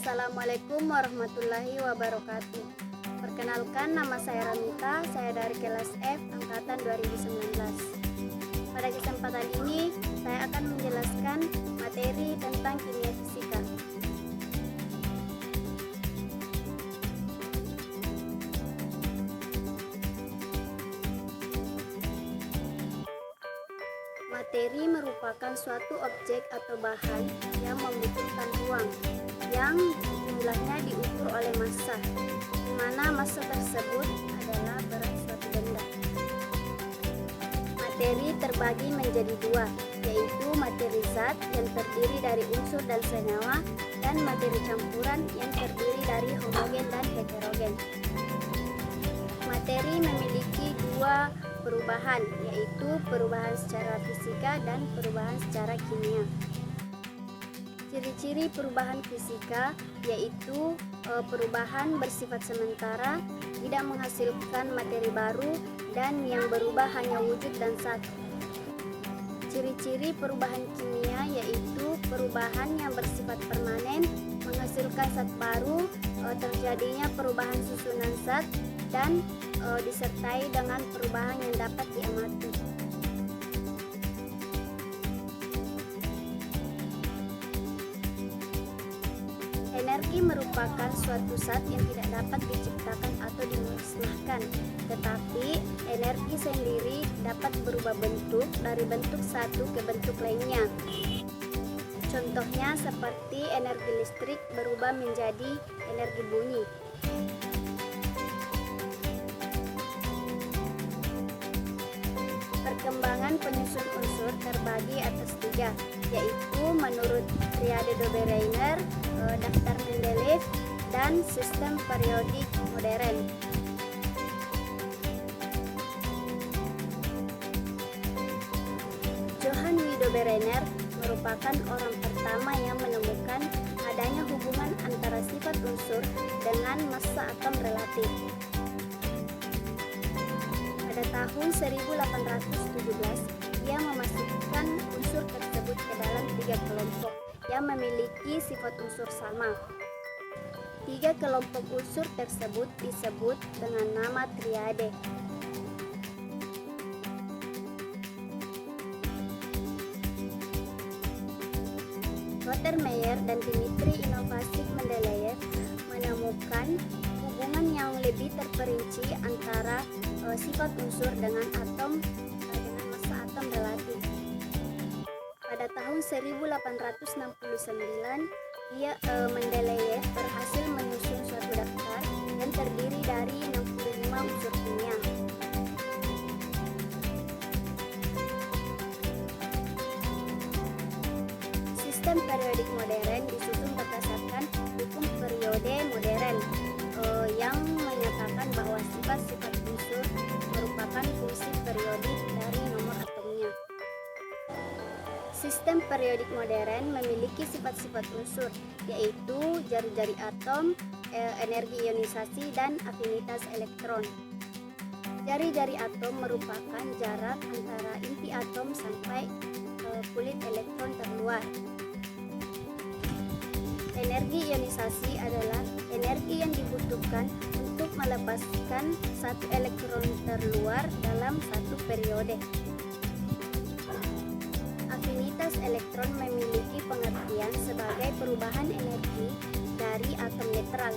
Assalamualaikum warahmatullahi wabarakatuh. Perkenalkan, nama saya Ramita, saya dari kelas F angkatan 2019. Pada kesempatan ini, saya akan menjelaskan materi tentang kimia fisika. Materi merupakan suatu objek atau bahan yang membutuhkan ruang yang jumlahnya diukur oleh massa, di mana massa tersebut adalah berat suatu benda. Materi terbagi menjadi dua, yaitu materi zat yang terdiri dari unsur dan senyawa, dan materi campuran yang terdiri dari homogen dan heterogen. Materi memiliki dua perubahan, yaitu perubahan secara fisika dan perubahan secara kimia. Ciri-ciri perubahan fisika yaitu perubahan bersifat sementara, tidak menghasilkan materi baru, dan yang berubah hanya wujud dan zat. Ciri-ciri perubahan kimia yaitu perubahan yang bersifat permanen, menghasilkan zat baru, terjadinya perubahan susunan zat, dan disertai dengan perubahan yang dapat diamati. Energi merupakan suatu zat yang tidak dapat diciptakan atau dimusnahkan, tetapi energi sendiri dapat berubah bentuk dari bentuk satu ke bentuk lainnya. Contohnya seperti energi listrik berubah menjadi energi bunyi. Perkembangan penyusun unsur terbagi atas tiga, yaitu menurut triade Dobereiner, daftar Mendeleev, dan sistem periodik modern. Johann W. Dobereiner merupakan orang pertama yang menemukan adanya hubungan antara sifat unsur dengan massa atom relatif. Pada tahun 1817, ia memasukkan unsur tersebut ke dalam tiga kelompok yang memiliki sifat unsur sama. Tiga kelompok unsur tersebut disebut dengan nama triade. Rothermeier dan Dmitri Ivanovich Mendeleev menemukan hubungan yang lebih terperinci antara sifat unsur dengan massa atom relatif. Pada tahun 1869, Mendeleev berhasil menyusun suatu daftar yang terdiri dari 65 unsur kimia. Sistem periodik modern disusun berdasarkan hukum periode modern yang menyatakan bahwa sifat-sifat unsur merupakan fungsi periodik dari nomor atomnya. Sistem periodik modern memiliki sifat-sifat unsur, yaitu jari-jari atom, energi ionisasi, dan afinitas elektron. Jari-jari atom merupakan jarak antara inti atom sampai kulit elektron terluar. Energi ionisasi adalah energi yang dibutuhkan untuk melepaskan satu elektron terluar dalam satu periode. Afinitas elektron memiliki pengertian sebagai perubahan energi dari atom netral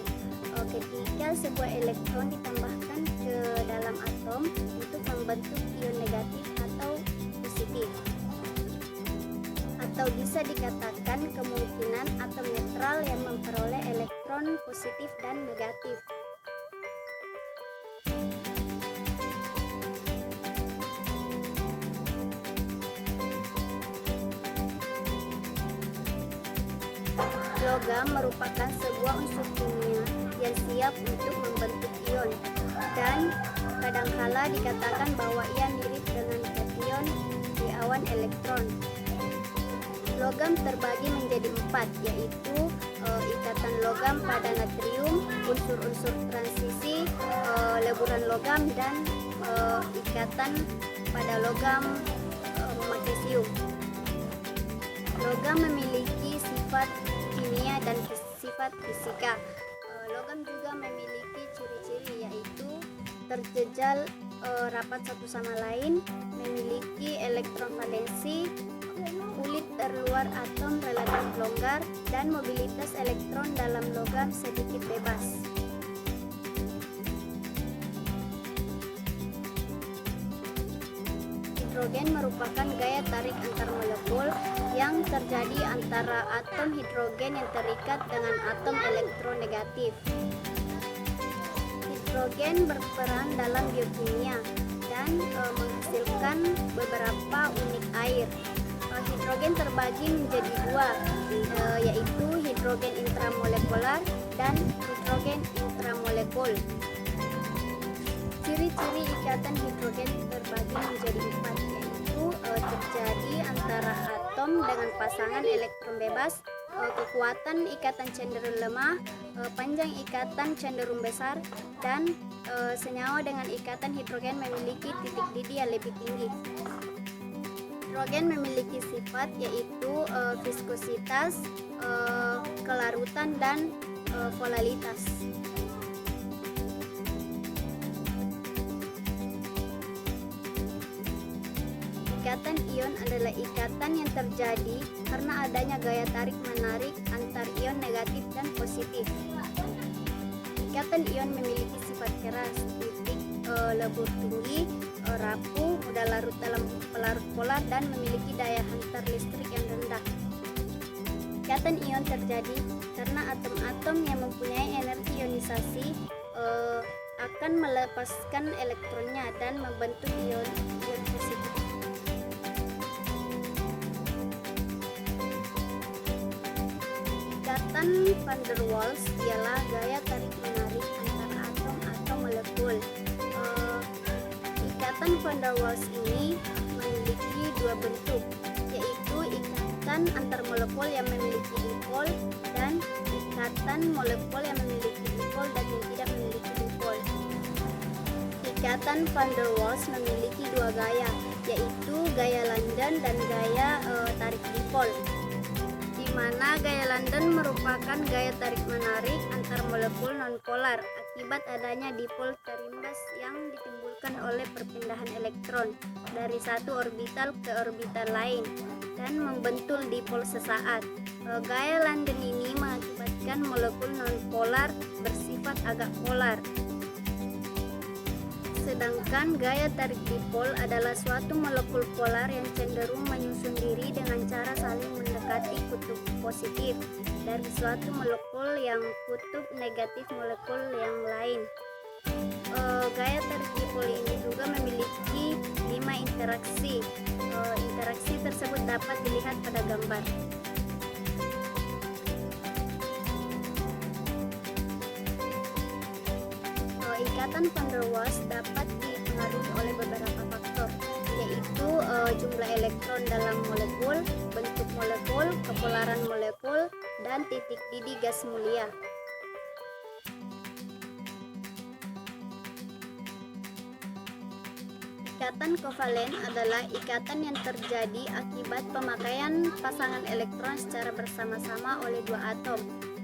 ketika sebuah elektron ditambahkan ke dalam atom untuk membentuk ion negatif atau positif. Atau bisa dikatakan kemungkinan atom netral yang memperoleh elektron positif dan negatif. Logam merupakan sebuah unsur kimia yang siap untuk membentuk ion, dan kadangkala dikatakan bahwa ia mirip dengan kation di awan elektron. Logam terbagi menjadi 4, yaitu ikatan logam pada natrium, unsur-unsur transisi, leburan logam, dan ikatan pada logam magnesium. Logam memiliki sifat kimia dan bersifat fisika. Logam juga memiliki ciri-ciri yaitu terjejal rapat satu sama lain, memiliki elektron valensi, kulit terluar atom relatif longgar, dan mobilitas elektron dalam logam sedikit bebas. Hidrogen merupakan gaya tarik antar molekul yang terjadi antara atom hidrogen yang terikat dengan atom elektronegatif. Hidrogen berperan dalam biokimia dan menghasilkan beberapa unit air. Hidrogen terbagi menjadi dua, yaitu hidrogen intramolekular dan hidrogen intramolekul. Ciri-ciri ikatan hidrogen terbagi menjadi empat, yaitu terjadi antara atom dengan pasangan elektron bebas, kekuatan ikatan cenderung lemah, panjang ikatan cenderung besar, dan senyawa dengan ikatan hidrogen memiliki titik didih yang lebih tinggi. Hidrogen memiliki sifat yaitu viskositas, kelarutan, dan polaritas. Ikatan ion adalah ikatan yang terjadi karena adanya gaya tarik-menarik antar ion negatif dan positif. Ikatan ion memiliki sifat keras, titik lebur tinggi, rapuh, mudah larut dalam pelarut polar, dan memiliki daya hantar listrik yang rendah. Ikatan ion terjadi karena atom-atom yang mempunyai energi ionisasi akan melepaskan elektronnya dan membentuk ion positif. Ikatan van der Waals ialah gaya tarik-menarik antara atom atau molekul. Ikatan van der Waals ini memiliki dua bentuk, yaitu ikatan antar molekul yang memiliki dipol dan ikatan molekul yang memiliki dipol dan yang tidak memiliki dipol. Ikatan van der Waals memiliki dua gaya, yaitu gaya London dan gaya tarik dipol, di mana gaya London merupakan gaya tarik-menarik antar molekul nonpolar akibat adanya dipol terimbas yang ditimbulkan oleh perpindahan elektron dari satu orbital ke orbital lain dan membentuk dipol sesaat. Gaya London ini mengakibatkan molekul nonpolar bersifat agak polar. Sedangkan gaya tarik dipol adalah suatu molekul polar yang cenderung menyusun diri dengan cara saling mendekati kutub positif dari suatu molekul yang kutub negatif molekul yang lain. Gaya tarik dipol ini juga memiliki 5 interaksi. Interaksi tersebut dapat dilihat pada gambar. Ikatan van der Waals dapat dipengaruhi oleh beberapa faktor, yaitu jumlah elektron dalam molekul, bentuk molekul, kepolaran molekul, dan titik didih gas mulia. Ikatan kovalen adalah ikatan yang terjadi akibat pemakaian pasangan elektron secara bersama-sama oleh dua atom.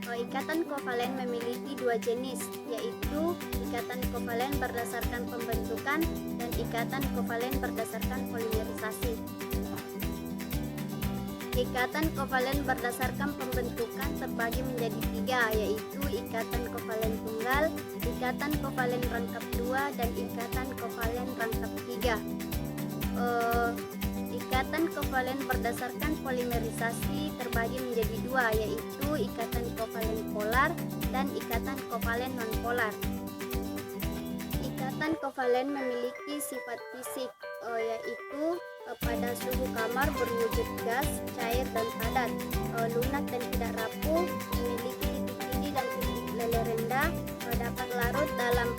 Ikatan kovalen memiliki dua jenis, yaitu ikatan kovalen berdasarkan pembentukan dan ikatan kovalen berdasarkan polimerisasi. Ikatan kovalen berdasarkan pembentukan terbagi menjadi tiga, yaitu ikatan kovalen tunggal, ikatan kovalen rangkap 2, dan ikatan kovalen rangkap 3. Ikatan kovalen berdasarkan polimerisasi terbagi menjadi dua, yaitu ikatan kovalen polar dan ikatan kovalen nonpolar. Ikatan kovalen memiliki sifat fisik, yaitu pada suhu kamar berwujud gas, cair, dan padat, lunak dan tidak rapuh, memiliki titik didih dan titik leleh rendah, dapat larut dalam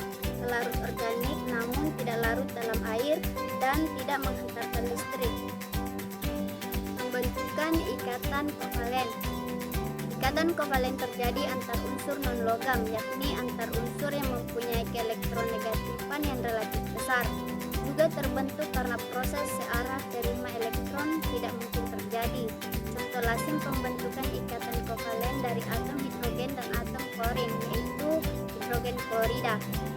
larut organik namun tidak larut dalam air, dan tidak menghantarkan listrik. Pembentukan ikatan kovalen. Ikatan kovalen terjadi antar unsur non-logam, yakni antar unsur yang mempunyai keelektronegatifan yang relatif besar. Juga terbentuk karena proses searah terima elektron tidak mungkin terjadi. Contoh lazim pembentukan ikatan kovalen dari atom hidrogen dan Florida.